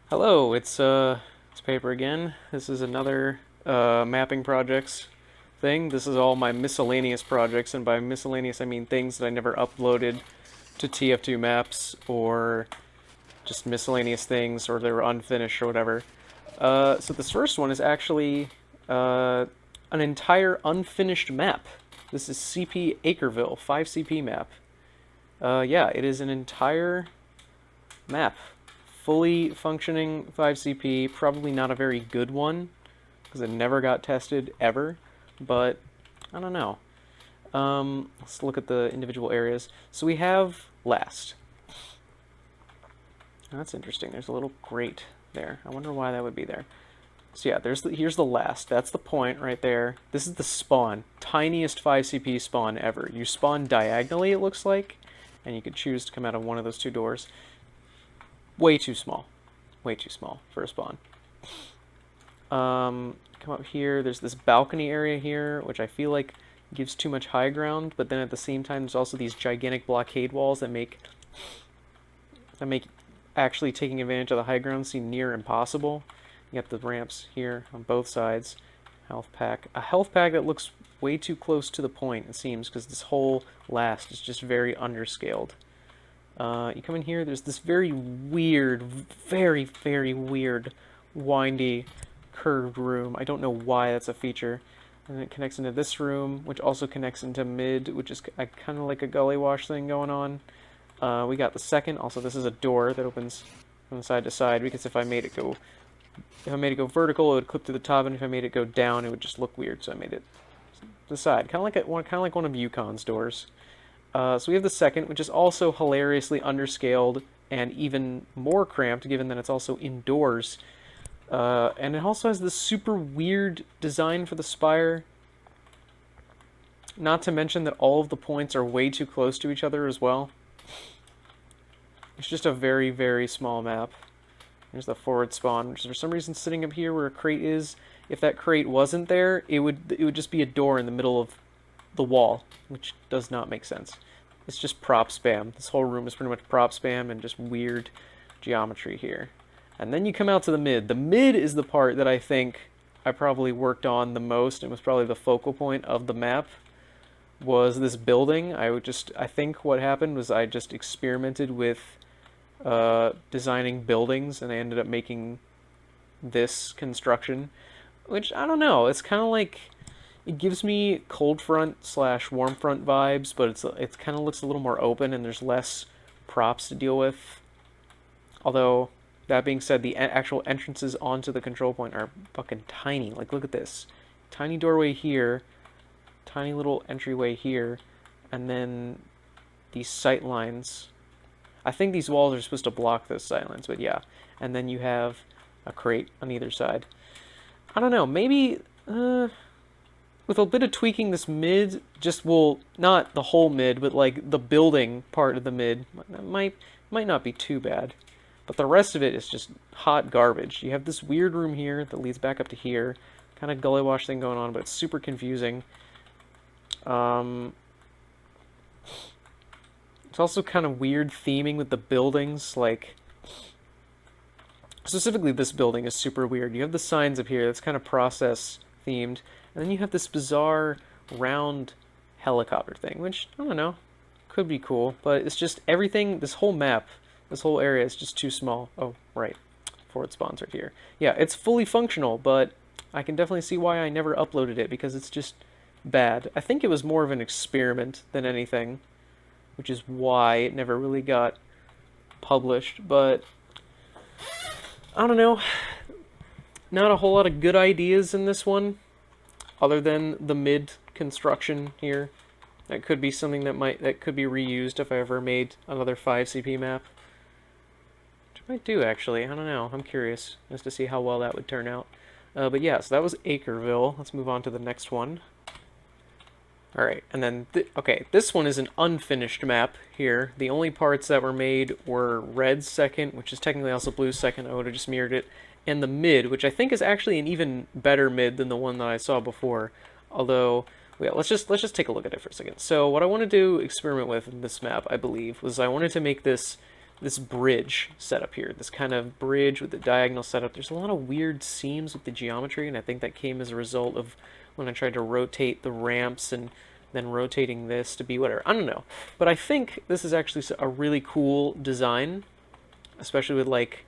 Hello, it's Paper again. This is another mapping projects thing. This is all my miscellaneous projects, and by miscellaneous I mean things that I never uploaded to TF2 maps, or just miscellaneous things, or they were unfinished or whatever. So this first one is actually an entire unfinished map. This is CP Acreville, 5 CP map. Yeah, it is an entire map. Fully functioning 5CP, probably not a very good one, because it never got tested ever, but I don't know. Let's look at the individual areas. So we have last. That's interesting. There's a little grate there. I wonder why that would be there. So yeah, here's the last. That's the point right there. This is the spawn. Tiniest 5CP spawn ever. You spawn diagonally, it looks like, and you could choose to come out of one of those two doors. Way too small. Way too small for a spawn. Come up here. There's this balcony area here, which I feel like gives too much high ground, but then at the same time, there's also these gigantic blockade walls that make actually taking advantage of the high ground seem near impossible. You got the ramps here on both sides. Health pack. A health pack that looks way too close to the point, it seems, because this whole last is just very underscaled. You come in here, there's this very weird, very weird, windy, curved room. I don't know why that's a feature. And it connects into this room, which also connects into mid, which is kind of like a gully wash thing going on. We got the second. Also, this is a door that opens from side to side, because if I made it go vertical, it would clip to the top, and if I made it go down, it would just look weird. So I made it the side, kind of like one of Yukon's doors. So we have the second, which is also hilariously underscaled and even more cramped, given that it's also indoors. And it also has this super weird design for the spire. Not to mention that all of the points are way too close to each other as well. It's just a very small map. Here's the forward spawn, which is for some reason sitting up here where a crate is. If that crate wasn't there, it would just be a door in the middle of the wall, which does not make sense. It's just prop spam. This whole room is pretty much prop spam and just weird geometry here. And then you come out to the mid. The mid is the part that I think I probably worked on the most, and was probably the focal point of the map, was this building. I think what happened was I just experimented with designing buildings, and I ended up making this construction, which, I don't know, it's kind of like, it gives me cold front / warm front vibes, but it kind of looks a little more open, and there's less props to deal with. Although, that being said, the actual entrances onto the control point are fucking tiny. Like, look at this. Tiny doorway here, tiny little entryway here, and then these sight lines. I think these walls are supposed to block those sight lines, but yeah. And then you have a crate on either side. I don't know, maybe with a bit of tweaking, this mid just will, not the whole mid, but like the building part of the mid might not be too bad. But the rest of it is just hot garbage. You have this weird room here that leads back up to here. Kind of gully wash thing going on, but it's super confusing. It's also kind of weird theming with the buildings, like, specifically this building is super weird. You have the signs up here that's kind of process themed, and then you have this bizarre round helicopter thing, which, I don't know, could be cool, but it's just everything, this whole map, this whole area is just too small. Oh, right, forward spawn's right here. Yeah, it's fully functional, but I can definitely see why I never uploaded it, because it's just bad. I think it was more of an experiment than anything, which is why it never really got published, but I don't know. Not a whole lot of good ideas in this one, other than the mid construction here. That could be something that could be reused if I ever made another 5CP map. Which I might do, actually. I don't know. I'm curious as to see how well that would turn out. But yeah, so that was Acreville. Let's move on to the next one. Alright, and then, okay, this one is an unfinished map here. The only parts that were made were red's second, which is technically also blue's second. I would have just mirrored it. And the mid, which I think is actually an even better mid than the one that I saw before. Although, yeah, let's just take a look at it for a second. So what I wanted to experiment with in this map, I believe, was I wanted to make this this bridge setup here, this kind of bridge with the diagonal setup. There's a lot of weird seams with the geometry, and I think that came as a result of when I tried to rotate the ramps and then rotating this to be whatever. I don't know. But I think this is actually a really cool design, especially with like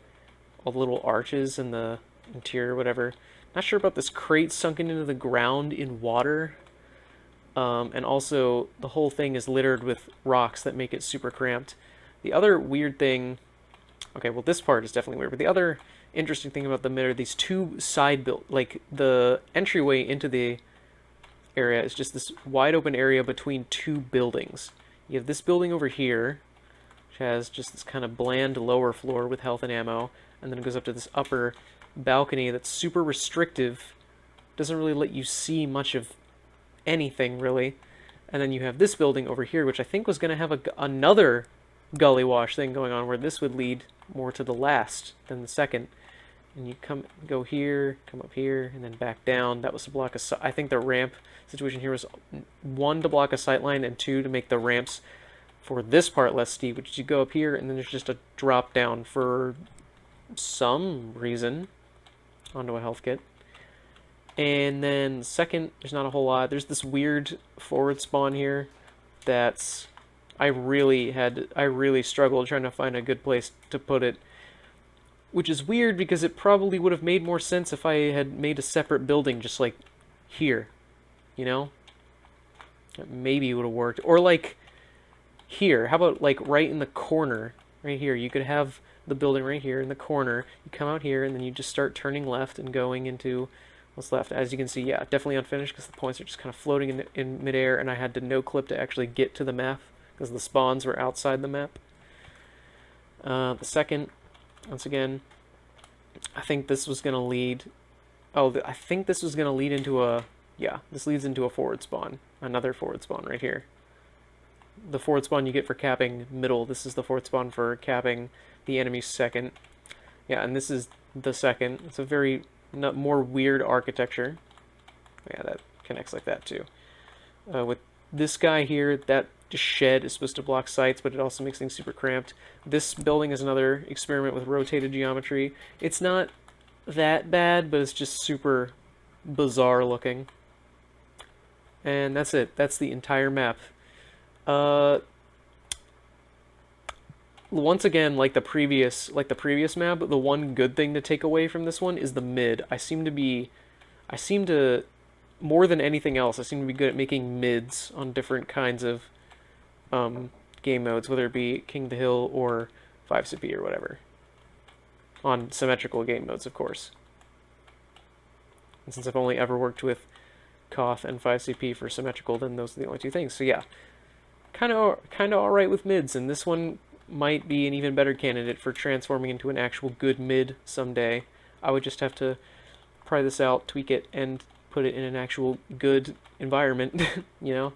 all the little arches in the interior, whatever. Not sure about this crate sunken into the ground in water. And also, the whole thing is littered with rocks that make it super cramped. The other weird thing... Okay, well, this part is definitely weird, but the other interesting thing about the mid are these two side built... Like, the entryway into the area is just this wide open area between two buildings. You have this building over here, which has just this kind of bland lower floor with health and ammo, and then it goes up to this upper balcony that's super restrictive, doesn't really let you see much of anything, really. And then you have this building over here, which I think was going to have another gully wash thing going on, where this would lead more to the last than the second. And you go here, come up here, and then back down. That was to block I think the ramp situation here was 1 to block a sight line, and 2 to make the ramps for this part less steep, which you go up here, and then there's just a drop down for some reason onto a health kit. And then second, there's not a whole lot. There's this weird forward spawn here that's... I really struggled trying to find a good place to put it. Which is weird because it probably would have made more sense if I had made a separate building just like here. You know? Maybe it would have worked. Or like here. How about like right in the corner? Right here. You could have the building right here in the corner. You come out here and then you just start turning left and going into what's left. As you can see, yeah, definitely unfinished because the points are just kind of floating in midair, and I had to no clip to actually get to the map because the spawns were outside the map. The second, once again, I think this was going to lead... Oh, I think this was going to lead into a... Yeah, this leads into a forward spawn. Another forward spawn right here. The forward spawn you get for capping middle. This is the forward spawn for capping the enemy's second. Yeah, and this is the second. It's a very more weird architecture. Yeah, that connects like that too. With this guy here, that shed is supposed to block sights, but it also makes things super cramped. This building is another experiment with rotated geometry. It's not that bad, but it's just super bizarre looking. And that's it. That's the entire map. Once again, like the previous map, the one good thing to take away from this one is the mid. I seem to, more than anything else, I seem to be good at making mids on different kinds of game modes, whether it be King of the Hill or 5CP or whatever. On symmetrical game modes, of course. And since I've only ever worked with Koth and 5CP for symmetrical, then those are the only two things. So yeah, kind of alright with mids, and this one might be an even better candidate for transforming into an actual good mid someday. I would just have to pry this out, tweak it, and put it in an actual good environment, you know?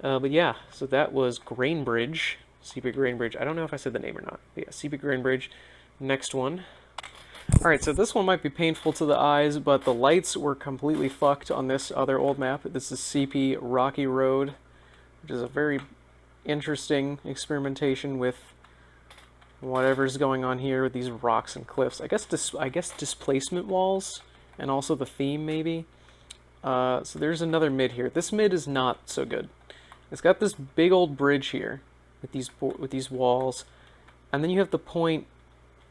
But yeah, so that was Grainbridge, Seapeak Grainbridge. I don't know if I said the name or not, but yeah, Seapeak Grainbridge. Next one. Alright, so this one might be painful to the eyes, but the lights were completely fucked on this other old map. This is CP Rocky Road, which is a very interesting experimentation with whatever's going on here with these rocks and cliffs. I guess displacement walls, and also the theme maybe. So there's another mid here. This mid is not so good. It's got this big old bridge here with these walls, and then you have the point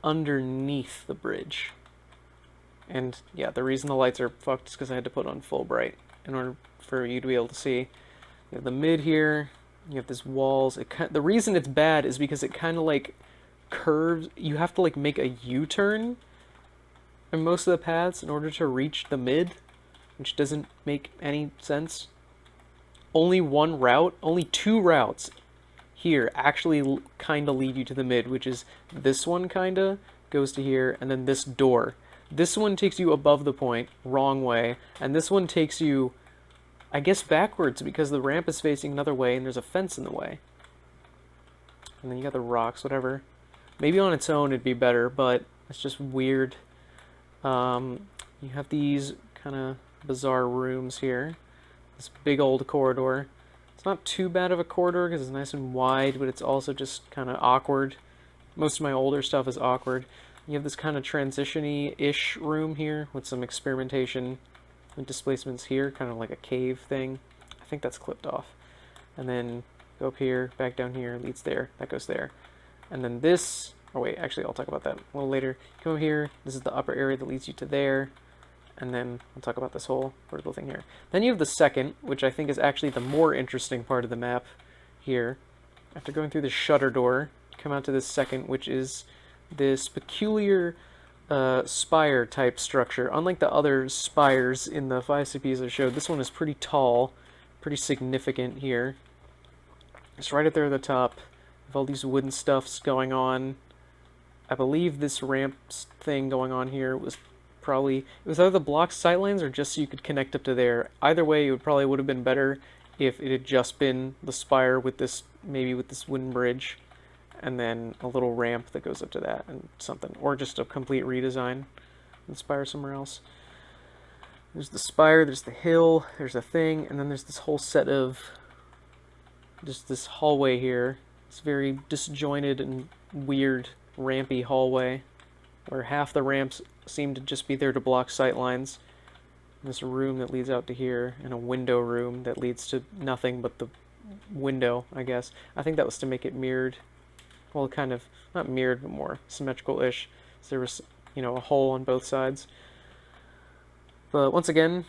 underneath the bridge. And yeah, the reason the lights are fucked is because I had to put on full bright in order for you to be able to see. You have the mid here. You have this walls. The reason it's bad is because it kind of like curves. You have to like make a U-turn in most of the paths in order to reach the mid, which doesn't make any sense. Only one route, only 2 routes here actually kind of lead you to the mid, which is this one kind of goes to here, and then this door. This one takes you above the point, wrong way, and this one takes you, I guess, backwards because the ramp is facing another way and there's a fence in the way. And then you got the rocks, whatever. Maybe on its own it'd be better, but it's just weird. You have these kind of bizarre rooms here. This big old corridor. It's not too bad of a corridor because it's nice and wide, but it's also just kind of awkward Most of my older stuff is awkward. You have this kind of transition-y-ish room here with some experimentation and displacements here, kind of like a cave thing. I think that's clipped off. And then go up here, back down here, leads there, that goes there. And then this, oh wait, actually I'll talk about that a little later. Come over here, this is the upper area that leads you to there. And then I'll talk about this whole vertical thing here. Then you have the second, which I think is actually the more interesting part of the map here. After going through the shutter door, you come out to this second, which is this peculiar spire type structure. Unlike the other spires in the 5 CPs I showed, this one is pretty tall, pretty significant here. It's right up there at the top, with all these wooden stuffs going on. I believe this ramp thing going on here was probably, it was either the block sightlines or just so you could connect up to there. Either way, it probably would have been better if it had just been the spire with this, maybe with this wooden bridge, and then a little ramp that goes up to that and something, or just a complete redesign and spire somewhere else. There's the spire, there's the hill, there's a thing, and then there's this whole set of just this hallway here. It's very disjointed and weird rampy hallway where half the ramps seem to just be there to block sight lines. This room that leads out to here, and a window room that leads to nothing but the window, I guess. I think that was to make it mirrored. Well, kind of, not mirrored, but more symmetrical-ish. So there was, you know, a hole on both sides. But once again,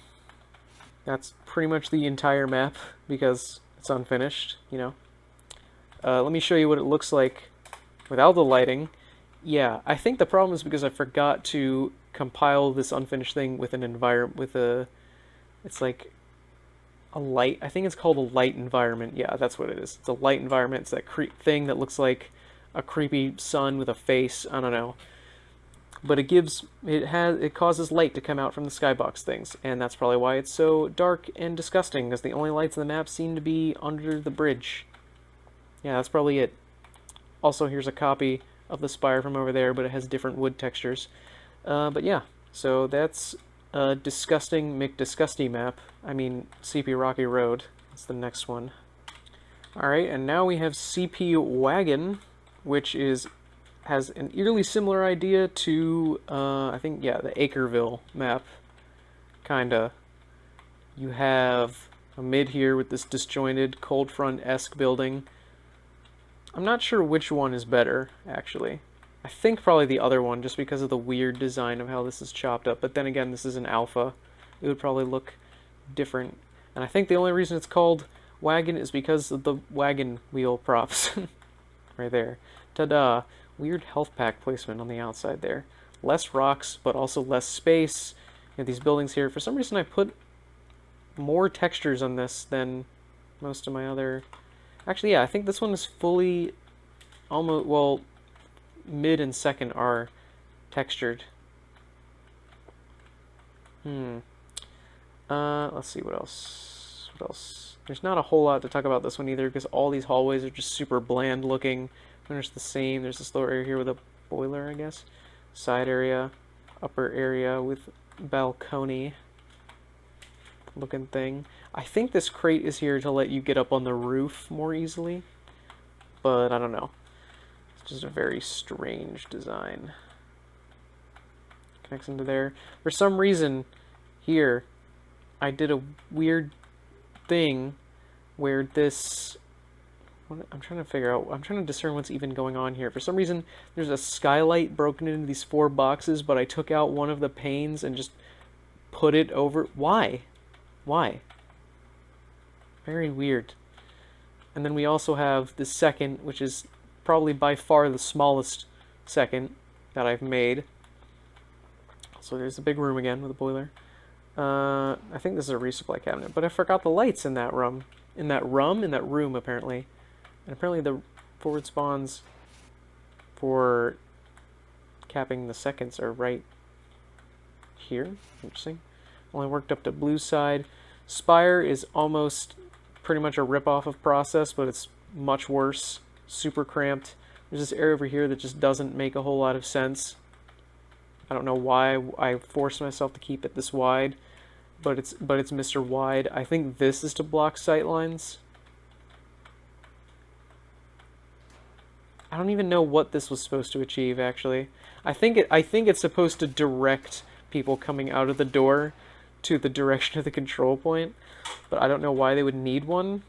that's pretty much the entire map, because it's unfinished, you know. Let me show you what it looks like without the lighting. Yeah, I think the problem is because I forgot to compile this unfinished thing with an environment, with a, it's like a light, I think it's called a light environment. Yeah, that's what it is. It's a light environment. It's that thing that looks like a creepy sun with a face. I don't know. But it causes light to come out from the skybox things, and that's probably why it's so dark and disgusting, because the only lights in the map seem to be under the bridge. Yeah, that's probably it. Also, here's a copy of the spire from over there, but it has different wood textures. But yeah, so that's a disgusting McDisgusty map. I mean, CP Rocky Road. That's the next one. Alright, and now we have CP Wagon, which has an eerily similar idea to, I think, yeah, the Acreville map. Kinda. You have a mid here with this disjointed, cold front-esque building. I'm not sure which one is better, actually. I think probably the other one, just because of the weird design of how this is chopped up. But then again, this is an alpha. It would probably look different. And I think the only reason it's called Wagon is because of the wagon wheel props. Right there. Ta-da! Weird health pack placement on the outside there. Less rocks, but also less space. You have these buildings here. For some reason, I put more textures on this than most of my other... Actually, yeah, I think this one is fully... almost... well... mid and second are textured. Let's see, what else? What else? There's not a whole lot to talk about this one either, because all these hallways are just super bland looking. There's the same. There's this lower area here with a boiler, I guess. Side area, upper area with balcony looking thing. I think this crate is here to let you get up on the roof more easily, but I don't know. It's just a very strange design. Connects into there. For some reason, here, I did a weird thing where this... I'm trying to figure out... I'm trying to discern what's even going on here. For some reason, there's a skylight broken into these 4 boxes, but I took out one of the panes and just put it over... Why? Why? Very weird. And then we also have the second, which is probably by far the smallest second that I've made. So there's the big room again with a boiler. I think this is a resupply cabinet, but I forgot the lights in that room. In that room, apparently. And apparently the forward spawns for capping the seconds are right here. Interesting. Only worked up to blue side. Spire is almost pretty much a rip-off of Process, but it's much worse. Super cramped. There's this area over here that just doesn't make a whole lot of sense. I don't know why I forced myself to keep it this wide, but it's Mr. Wide. I think this is to block sight lines. I don't even know what this was supposed to achieve, actually. I think it's supposed to direct people coming out of the door to the direction of the control point, but I don't know why they would need one.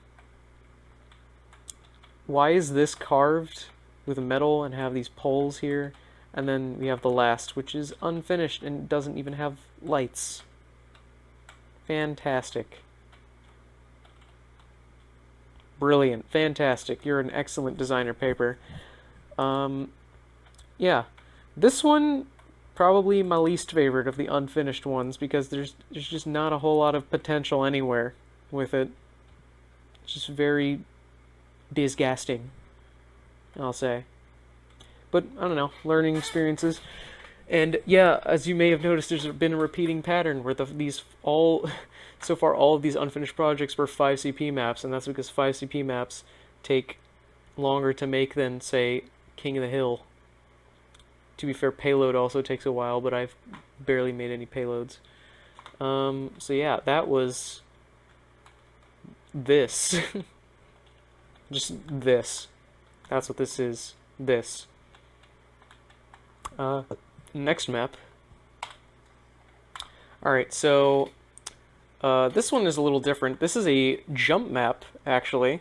Why is this carved with metal and have these poles here? And then we have the last, which is unfinished and doesn't even have lights. Fantastic. Brilliant. Fantastic. You're an excellent designer, Paper. Yeah. This one, probably my least favorite of the unfinished ones, because there's just not a whole lot of potential anywhere with it. It's just very disgusting, I'll say. But, I don't know, learning experiences. And yeah, as you may have noticed, there's been a repeating pattern where so far all of these unfinished projects were 5CP maps, and that's because 5CP maps take longer to make than, say, King of the Hill. To be fair, payload also takes a while, but I've barely made any payloads. So yeah, that was this. Just this. That's what this is. This. Next map. Alright, so this one is a little different. This is a jump map, actually.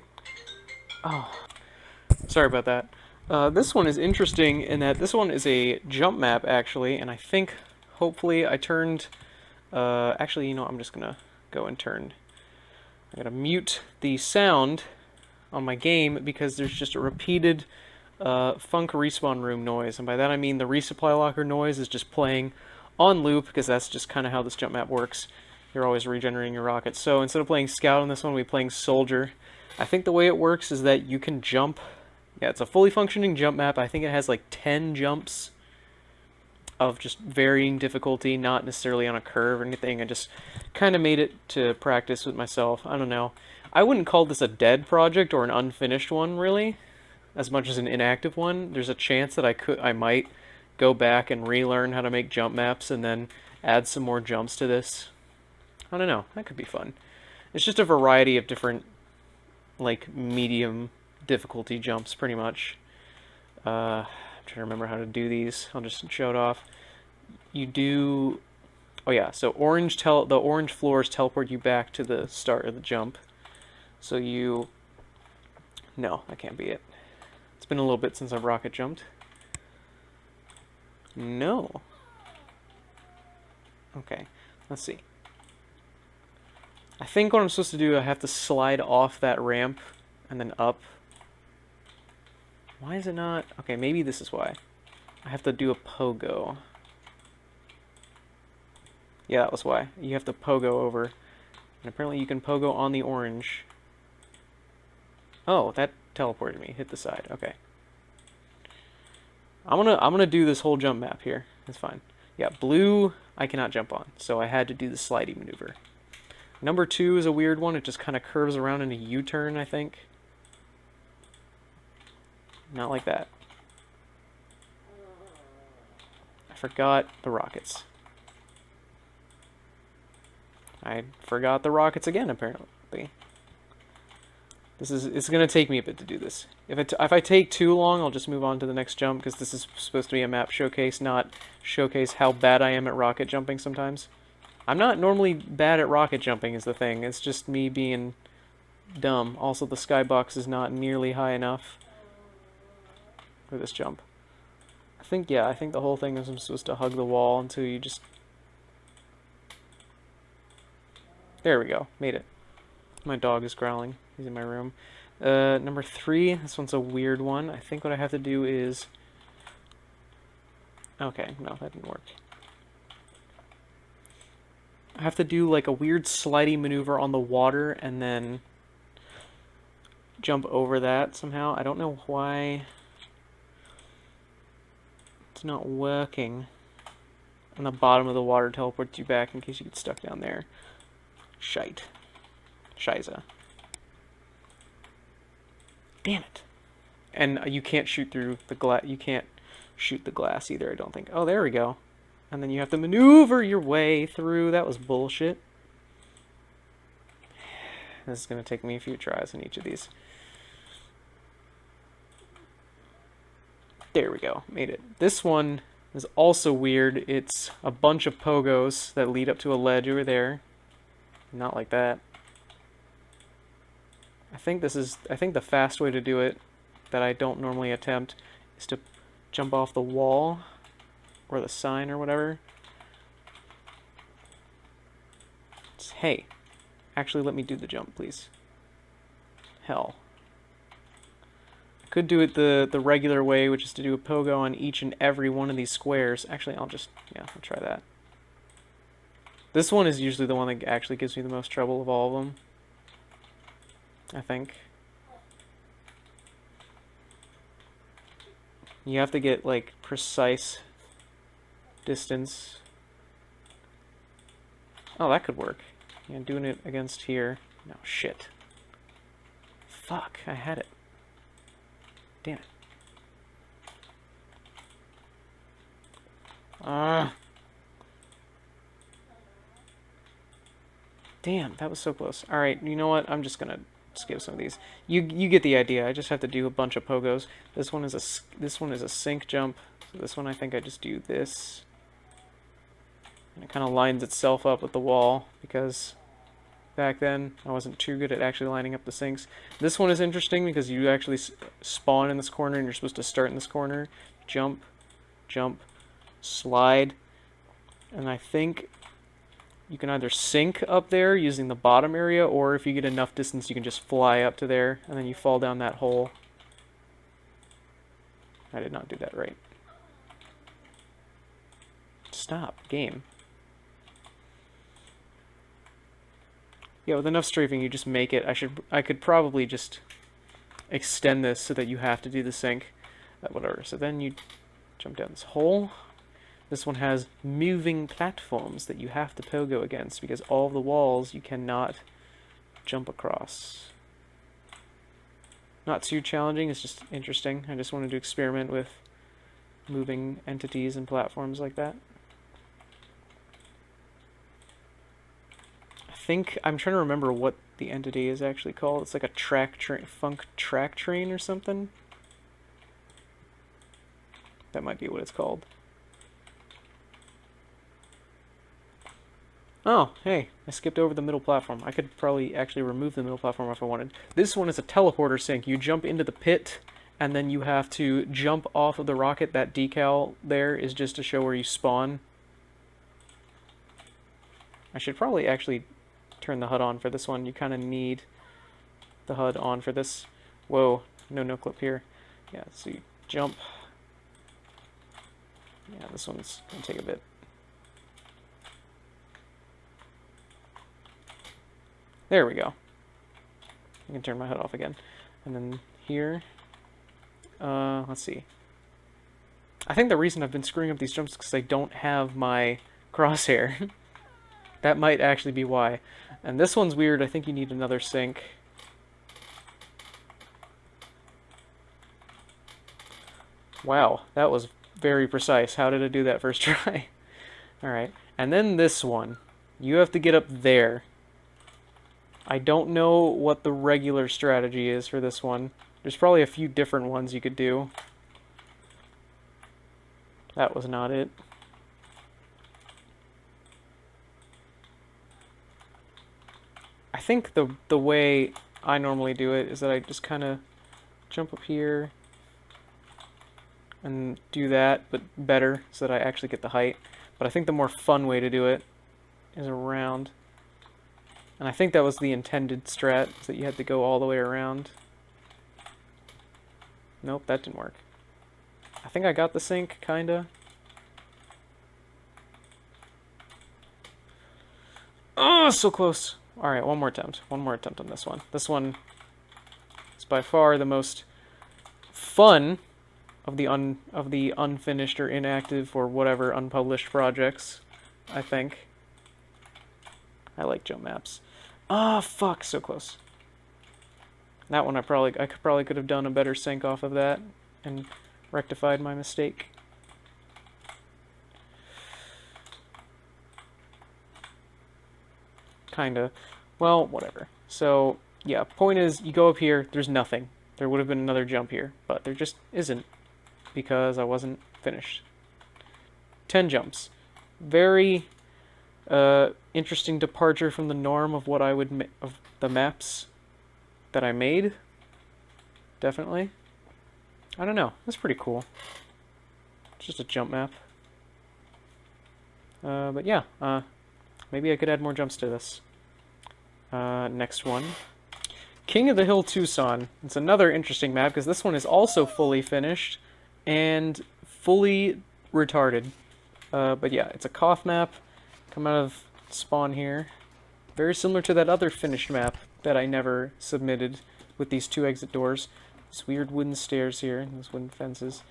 Oh, sorry about that. This one is interesting in that this one is a jump map, actually, and I think, hopefully, I turned... actually, you know, I'm just gonna go and turn... I'm gonna mute the sound on my game because there's just a repeated funk respawn room noise, and by that I mean the resupply locker noise is just playing on loop, because that's just kind of how this jump map works. You're always regenerating your rockets. So instead of playing Scout on this one, we'll be playing Soldier. I think the way it works is that you can jump. Yeah, it's a fully functioning jump map. I think it has like 10 jumps of just varying difficulty, not necessarily on a curve or anything. I just kind of made it to practice with myself. I don't know. I wouldn't call this a dead project or an unfinished one, really, as much as an inactive one. There's a chance that I might go back and relearn how to make jump maps and then add some more jumps to this. I don't know. That could be fun. It's just a variety of different, like, medium difficulty jumps, pretty much. I'm trying to remember how to do these. I'll just show it off. You do... Oh yeah, so the orange floors teleport you back to the start of the jump. So you... No, that can't be it. It's been a little bit since I've rocket jumped. No. Okay, let's see. I think what I'm supposed to do, I have to slide off that ramp and then up. Why is it not? Okay, maybe this is why. I have to do a pogo. Yeah, that was why. You have to pogo over. And apparently you can pogo on the orange. Oh, that teleported me. Hit the side. Okay. I'm gonna do this whole jump map here. It's fine. Yeah, blue I cannot jump on, so I had to do the slidey maneuver. Number 2 is a weird one. It just kind of curves around in a U-turn, I think. Not like that. I forgot the rockets. I forgot the rockets again, apparently. It's going to take me a bit to do this. If I take too long, I'll just move on to the next jump, because this is supposed to be a map showcase, not showcase how bad I am at rocket jumping sometimes. I'm not normally bad at rocket jumping is the thing. It's just me being dumb. Also, the skybox is not nearly high enough for this jump. I think the whole thing is I'm supposed to hug the wall until you just... There we go. Made it. My dog is growling. He's in my room. Number 3. This one's a weird one. I think what I have to do is... Okay, no, that didn't work. I have to do like a weird slidey maneuver on the water and then jump over that somehow. I don't know why it's not working. And the bottom of the water teleports you back in case you get stuck down there. Shite. Shiza. Damn it. And you can't shoot through the glass. You can't shoot the glass either, I don't think. Oh, there we go. And then you have to maneuver your way through. That was bullshit. This is going to take me a few tries on each of these. There we go, made it. This one is also weird. It's a bunch of pogos that lead up to a ledge over there. Not like that. I think the fast way to do it, that I don't normally attempt, is to jump off the wall, or the sign, or whatever. Hey, actually let me do the jump, please. Hell. I could do it the regular way, which is to do a pogo on each and every one of these squares. Actually, I'll try that. This one is usually the one that actually gives me the most trouble of all of them, I think. You have to get, like, precise distance. Oh, that could work. Yeah, doing it against here. No, shit. Fuck, I had it. Damn it. Damn, that was so close. Alright, you know what? I'm just gonna skip some of these. You get the idea. I just have to do a bunch of pogos. This one is a sync jump. So this one I think I just do this. And it kind of lines itself up with the wall, because back then I wasn't too good at actually lining up the syncs. This one is interesting because you actually spawn in this corner and you're supposed to start in this corner. Jump, jump, slide. And I think you can either sync up there using the bottom area, or if you get enough distance you can just fly up to there and then you fall down that hole. I did not do that right. Stop, game. Yeah, with enough strafing you just make it. I could probably just extend this so that you have to do the sync. Whatever. So then you jump down this hole. This one has moving platforms that you have to pogo against, because all of the walls you cannot jump across. Not too challenging, it's just interesting. I just wanted to experiment with moving entities and platforms like that. I'm trying to remember what the entity is actually called. It's like a funk track train or something. That might be what it's called. Oh, hey, I skipped over the middle platform. I could probably actually remove the middle platform if I wanted. This one is a teleporter sync. You jump into the pit, and then you have to jump off of the rocket. That decal there is just to show where you spawn. I should probably actually turn the HUD on for this one. You kind of need the HUD on for this. Whoa, no clip here. Yeah, so you jump. Yeah, this one's going to take a bit. There we go. I can turn my HUD off again. And then here, let's see. I think the reason I've been screwing up these jumps is because I don't have my crosshair. That might actually be why. And this one's weird. I think you need another sync. Wow, that was very precise. How did I do that first try? Alright, and then this one. You have to get up there. I don't know what the regular strategy is for this one. There's probably a few different ones you could do. That was not it. I think the way I normally do it is that I just kind of jump up here and do that, but better, so that I actually get the height. But I think the more fun way to do it is around. And I think that was the intended strat, is that you had to go all the way around. Nope, that didn't work. I think I got the sync, kinda. Oh, so close. Alright, one more attempt. One more attempt on this one. This one is by far the most fun of the unfinished or inactive or whatever unpublished projects, I think. I like jump maps. Ah, fuck, so close. That one I probably could have done a better sync off of that and rectified my mistake. Kinda. Well, whatever. So, yeah, point is, you go up here, there's nothing. There would have been another jump here, but there just isn't. because I wasn't finished. 10 jumps. Very interesting departure from the norm of what I would of the maps that I made. Definitely. I don't know. That's pretty cool. It's just a jump map. But yeah, maybe I could add more jumps to this. Next one. King of the Hill Tucson. It's another interesting map because this one is also fully finished and fully retarded. But yeah, it's a Koth map. Come out of spawn here. Very similar to that other finished map that I never submitted with these 2 exit doors. These weird wooden stairs here, these wooden fences.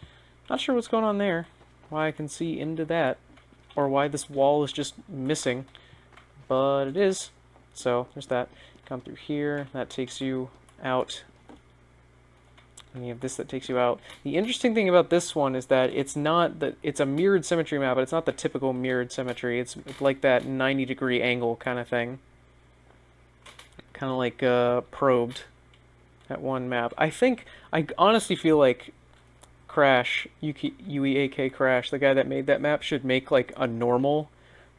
Not sure what's going on there. Why I can see into that. Or why this wall is just missing. But it is. So, there's that. Come through here. That takes you out. And you have this that takes you out. The interesting thing about this one is that it's not that it's a mirrored symmetry map, but it's not the typical mirrored symmetry. It's like that 90-degree angle kind of thing. Kind of like probed at one map. I honestly feel like Crash, UEAK Crash, the guy that made that map, should make like a normal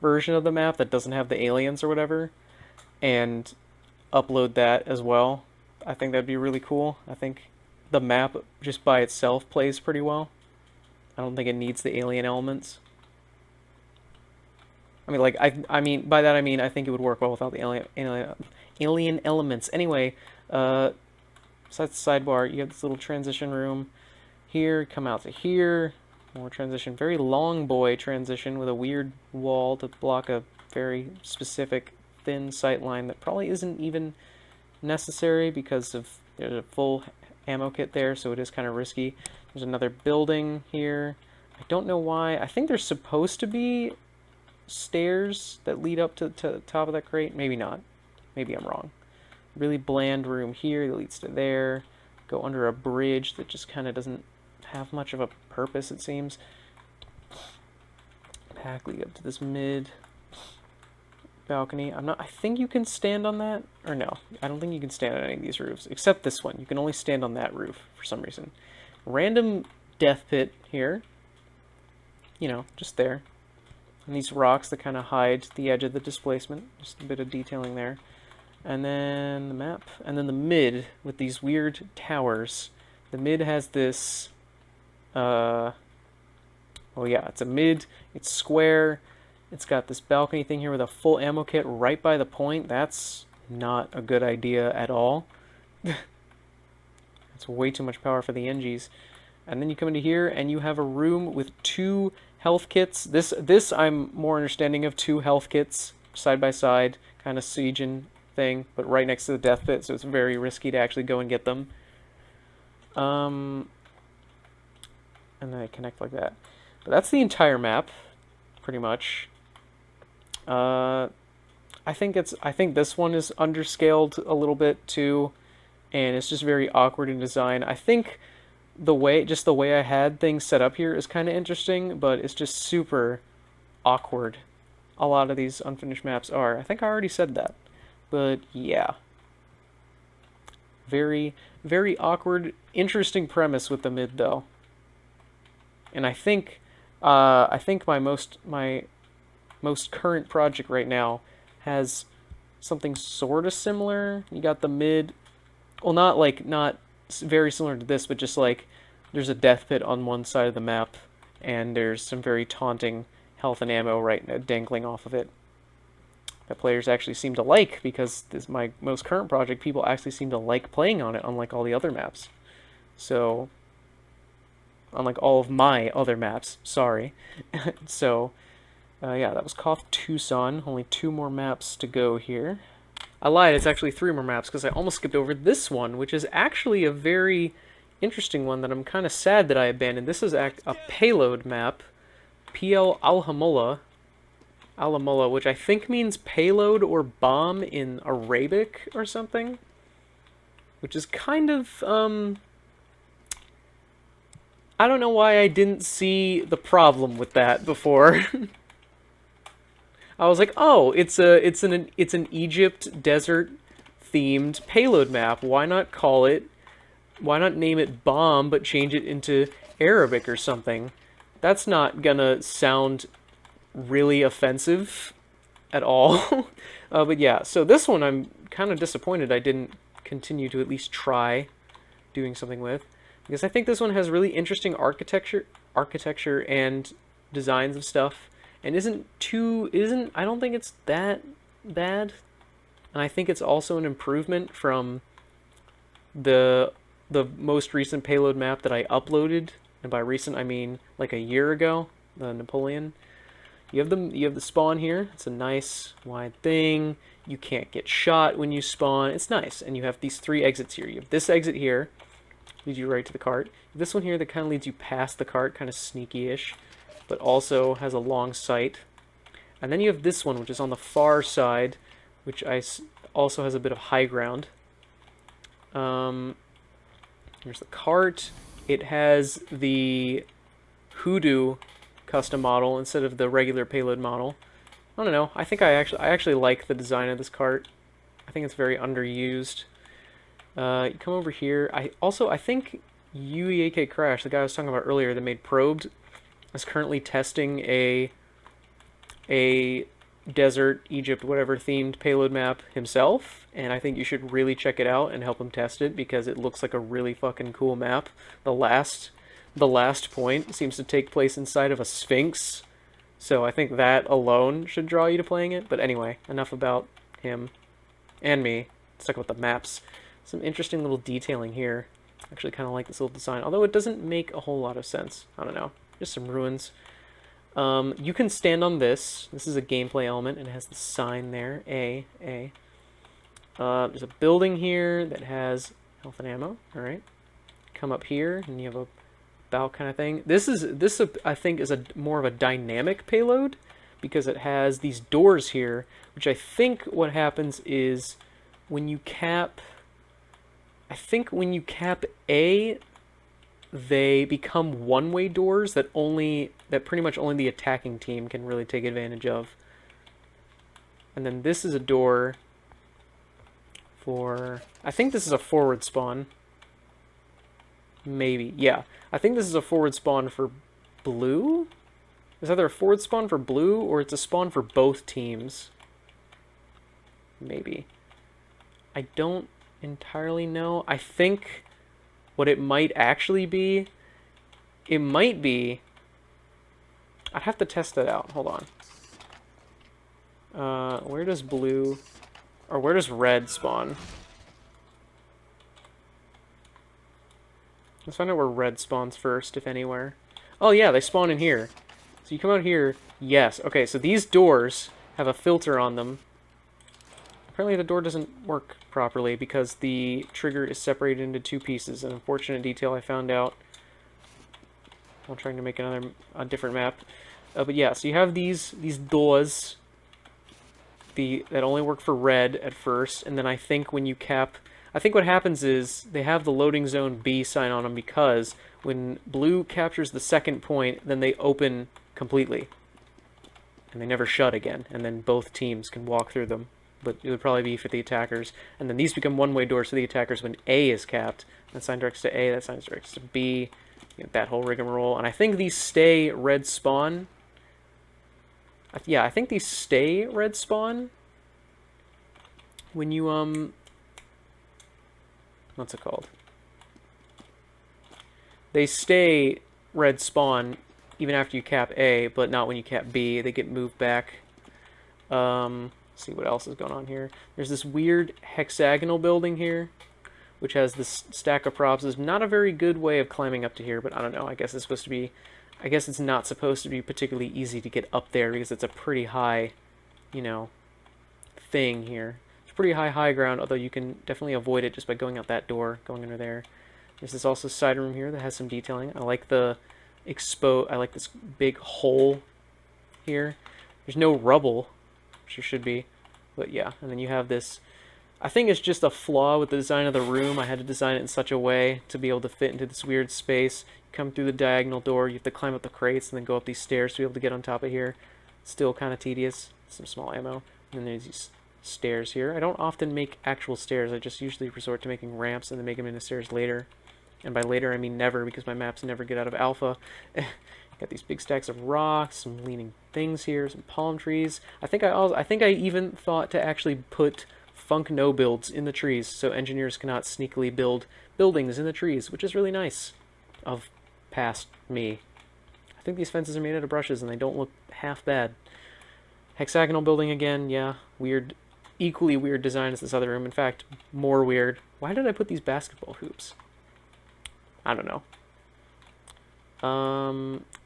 version of the map that doesn't have the aliens or whatever, and upload that as well. I think that'd be really cool. I think the map just by itself plays pretty well. I don't think it needs the alien elements. I mean, like, I mean, by that I mean I think it would work well without the alien elements. Anyway, besides the sidebar, you have this little transition room here, come out to here, more transition, very long boy transition with a weird wall to block a very specific thin sight line that probably isn't even necessary because of there's a full ammo kit there, so it is kind of risky. There's another building here. I don't know why. I think there's supposed to be stairs that lead up to the top of that crate. Maybe not. Maybe I'm wrong. Really bland room here that leads to there. Go under a bridge that just kind of doesn't have much of a purpose, it seems. Pack lead up to this mid balcony. I think you can stand on that, or no, I don't think you can stand on any of these roofs, except this one. You can only stand on that roof for some reason. Random death pit here, you know, just there. And these rocks that kind of hide the edge of the displacement, just a bit of detailing there. And then the map, and then the mid with these weird towers. The mid has this, oh yeah, it's a mid, it's square. It's got this balcony thing here with a full ammo kit right by the point. That's not a good idea at all. It's way too much power for the NGs. And then you come into here and you have a room with 2 health kits. This I'm more understanding of 2 health kits side by side, kind of sieging thing, but right next to the death pit, so it's very risky to actually go and get them. And then I connect like that. But that's the entire map, pretty much. I think this one is underscaled a little bit too, and it's just very awkward in design. I think the way I had things set up here is kind of interesting, but it's just super awkward. A lot of these unfinished maps are. I think I already said that, but yeah. Very, very awkward, interesting premise with the mid though. And I think my most current project right now has something sort of similar. You got the mid, well, not very similar to this, but just like there's a death pit on one side of the map, and there's some very taunting health and ammo right dangling off of it that players actually seem to like, because this my most current project, people actually seem to like playing on it, unlike all the other maps. So, unlike all of my other maps, sorry. So, yeah, that was Koth Tucson. Only 2 more maps to go here. I lied, it's actually 3 more maps, because I almost skipped over this one, which is actually a very interesting one that I'm kind of sad that I abandoned. This is a payload map, PL Alhamullah, which I think means payload or bomb in Arabic or something. Which is kind of, I don't know why I didn't see the problem with that before. I was like, oh, it's an Egypt desert themed payload map. Why not name it bomb but change it into Arabic or something, that's not gonna sound really offensive at all. But yeah, so this one I'm kind of disappointed I didn't continue to at least try doing something with, because I think this one has really interesting architecture and designs of stuff, and I don't think it's that bad. And I think it's also an improvement from the most recent payload map that I uploaded, and by recent I mean like a year ago, the Napoleon. You have the spawn here. It's a nice wide thing. You can't get shot when you spawn. It's nice. And you have these 3 exits here. You have this exit here, leads you right to the cart. This one here that kind of leads you past the cart, kind of sneaky-ish, but also has a long sight. And then you have this one, which is on the far side, which also has a bit of high ground. Here's the cart. It has the Hoodoo custom model instead of the regular payload model. I don't know. I think I actually like the design of this cart. I think it's very underused. You come over here. I think UEAK Crash, the guy I was talking about earlier that made Probed, is currently testing a desert, Egypt, whatever themed payload map himself, and I think you should really check it out and help him test it, because it looks like a really fucking cool map. The last point seems to take place inside of a sphinx, so I think that alone should draw you to playing it. But anyway, enough about him and me. Let's talk about the maps. Some interesting little detailing here. I actually kind of like this little design, although it doesn't make a whole lot of sense. I don't know. Just some ruins. You can stand on this. This is a gameplay element, and it has the sign there, A. There's a building here that has health and ammo. All right. Come up here, and you have a bow kind of thing. This I think is more of a dynamic payload, because it has these doors here, which I think what happens is when you cap. I think when you cap A, they become one-way doors that pretty much only the attacking team can really take advantage of. And then this is a door for, I think this is a forward spawn. Maybe, yeah. I think this is a forward spawn for blue? It's either a forward spawn for blue or it's a spawn for both teams. Maybe. I don't entirely know. I think what it might actually be, it might be, I'd have to test that out. Hold on. Where does blue, or where does red spawn? Let's find out where red spawns first, if anywhere. Oh yeah, they spawn in here. So you come out here, yes. Okay, so these doors have a filter on them. Apparently the door doesn't work properly because the trigger is separated into 2 pieces. An unfortunate detail I found out while trying to make a different map. But yeah, so you have these doors that only work for red at first, and then I think when you cap, I think what happens is they have the loading zone B sign on them, because when blue captures the second point, then they open completely, and they never shut again, and then both teams can walk through them. But it would probably be for the attackers. And then these become one-way doors for the attackers when A is capped. That sign directs to A, that sign directs to B. You know, that whole rigmarole. And I think these stay red spawn. Yeah, I think these stay red spawn when you, what's it called? They stay red spawn even after you cap A, but not when you cap B. They get moved back. See what else is going on here. There's this weird hexagonal building here, which has this stack of props. It's not a very good way of climbing up to here, but I don't know. I guess it's supposed to be, I guess it's not supposed to be particularly easy to get up there because it's a pretty high, you know, thing here. It's pretty high ground, although you can definitely avoid it just by going out that door, going under there. There's this also side room here that has some detailing. I like the I like this big hole here. There's no rubble, which there should be, but yeah. And then you have this, I think it's just a flaw with the design of the room. I had to design it in such a way to be able to fit into this weird space. You come through the diagonal door, you have to climb up the crates and then go up these stairs to be able to get on top of here. Still kind of tedious. Some small ammo. And then there's these stairs here. I don't often make actual stairs. I just usually resort to making ramps and then make them into stairs later. And by later, I mean never, because my maps never get out of alpha. Got these big stacks of rocks, some leaning things here, some palm trees. I think I even thought to actually put Funk no builds in the trees, so engineers cannot sneakily build buildings in the trees, which is really nice of past me. I think these fences are made out of brushes, and they don't look half bad. Hexagonal building again, yeah, weird. Equally weird design as this other room. In fact, more weird. Why did I put these basketball hoops? I don't know.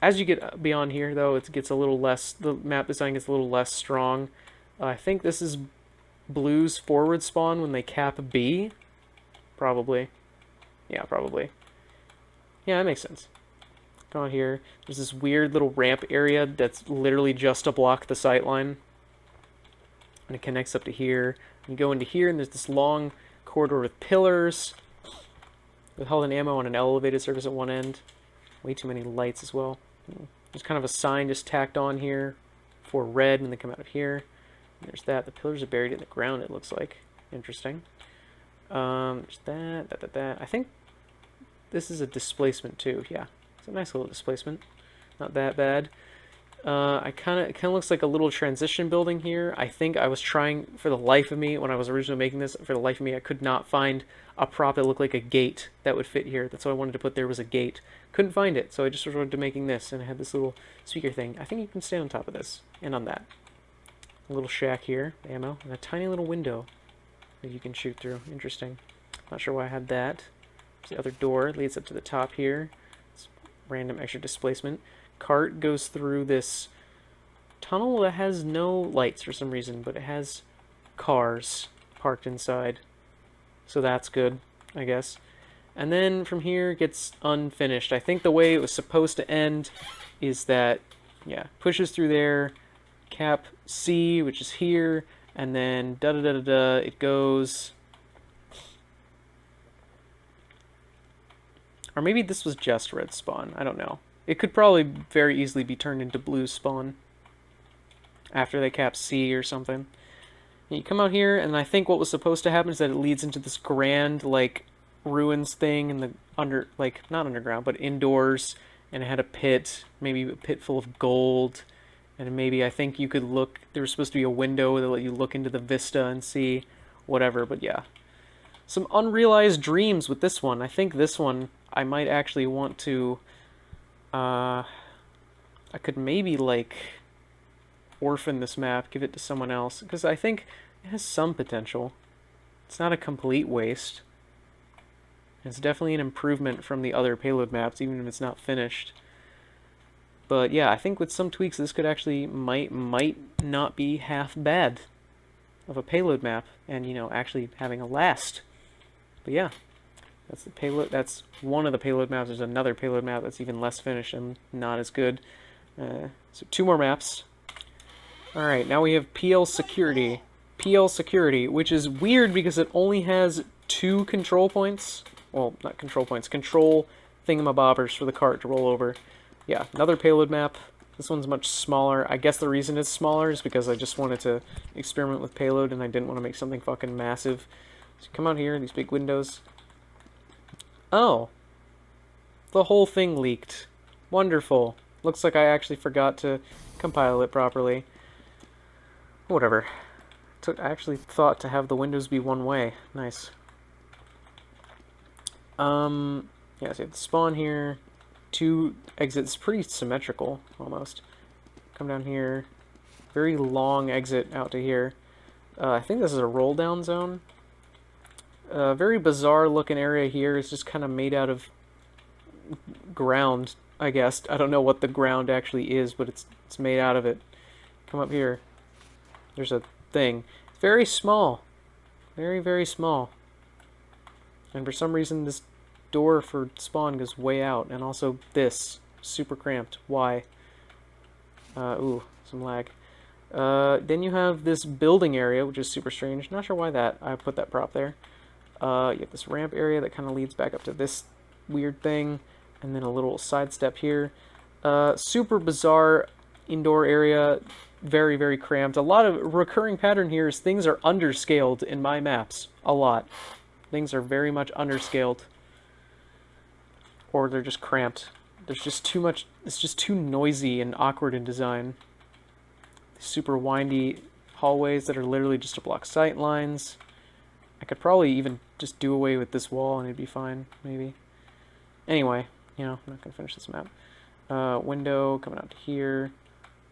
As you get beyond here, though, it gets a little less. The map design gets a little less strong. I think this is Blue's forward spawn when they cap B. Probably. Yeah, probably. Yeah, that makes sense. Go on here. There's this weird little ramp area that's literally just to block the sight line. And it connects up to here. You go into here, and there's this long corridor with pillars. With hull and ammo on an elevated surface at one end. Way too many lights as well. There's kind of a sign just tacked on here for red, and they come out of here. And there's that. The pillars are buried in the ground, it looks like. Interesting. There's that. I think this is a displacement too. Yeah, it's a nice little displacement. Not that bad. It kind of looks like a little transition building here. I think I was trying, for the life of me, when I was originally making this, for the life of me, I could not find a prop that looked like a gate that would fit here. That's what I wanted to put there, was a gate. Couldn't find it, so I just resorted to making this, and I had this little speaker thing. I think you can stand on top of this, and on that. A little shack here, ammo, and a tiny little window that you can shoot through. Interesting. Not sure why I had that. There's the other door, leads up to the top here. It's random extra displacement. Cart goes through this tunnel that has no lights for some reason, but it has cars parked inside. So that's good, I guess. And then from here it gets unfinished. I think the way it was supposed to end is that, yeah, pushes through there, cap C, which is here, and then da-da-da-da-da, it goes... Or maybe this was just red spawn, I don't know. It could probably very easily be turned into blue spawn after they cap C or something. And you come out here, and I think what was supposed to happen is that it leads into this grand, like, ruins thing in the not underground, but indoors, and it had a pit, maybe a pit full of gold, and maybe I think you could look, there was supposed to be a window that let you look into the vista and see whatever, but yeah. Some unrealized dreams with this one. I think this one, I might actually want to... I could maybe, like, orphan this map, give it to someone else, because I think it has some potential. It's not a complete waste. It's definitely an improvement from the other payload maps, even if it's not finished. But yeah, I think with some tweaks, this could actually might not be half bad of a payload map, and, you know, actually having a last. But yeah. That's the payload. That's one of the payload maps. There's another payload map that's even less finished and not as good. So 2 more maps. Alright, now we have PL Security. PL Security, which is weird because it only has 2 control points. Well, not control points. Control thingamabobbers for the cart to roll over. Yeah, another payload map. This one's much smaller. I guess the reason it's smaller is because I just wanted to experiment with payload and I didn't want to make something fucking massive. So come out here, these big windows. Oh, the whole thing leaked. Wonderful. Looks like I actually forgot to compile it properly. Whatever. I actually thought to have the windows be one way. Nice. Yeah, so you have the spawn here. 2 exits, pretty symmetrical, almost. Come down here. Very long exit out to here. I think this is a roll down zone. A very bizarre looking area here. It's just kind of made out of ground, I guess. I don't know what the ground actually is, but it's made out of it. Come up here. There's a thing. It's very small. Very, very small. And for some reason this door for spawn goes way out. And also this. Super cramped. Why? Ooh, some lag. Then you have this building area, which is super strange. Not sure why I put that prop there. You have this ramp area that kind of leads back up to this weird thing, and then a little side step here. Super bizarre indoor area, very, very cramped. A lot of recurring pattern here is things are underscaled in my maps. A lot. Things are very much underscaled. or they're just cramped. There's just too much, it's just too noisy and awkward in design. Super windy hallways that are literally just to block sight lines. I could probably even just do away with this wall and it'd be fine, maybe. Anyway, you know, I'm not going to finish this map. Window coming out to here.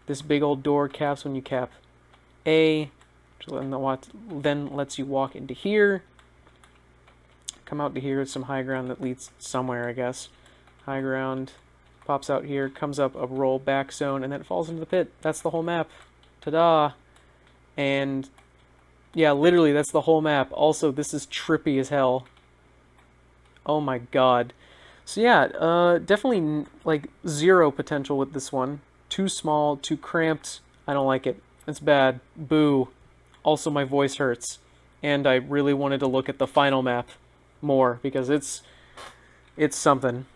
This big old door caps when you cap A, which then lets you walk into here. Come out to here with some high ground that leads somewhere, I guess. High ground pops out here, comes up a roll back zone, and then it falls into the pit. That's the whole map. Ta-da! And yeah, literally, that's the whole map. Also, this is trippy as hell. Oh my god. So yeah, definitely like zero potential with this one. Too small, too cramped. I don't like it. It's bad. Boo. Also, my voice hurts. And I really wanted to look at the final map more because it's something.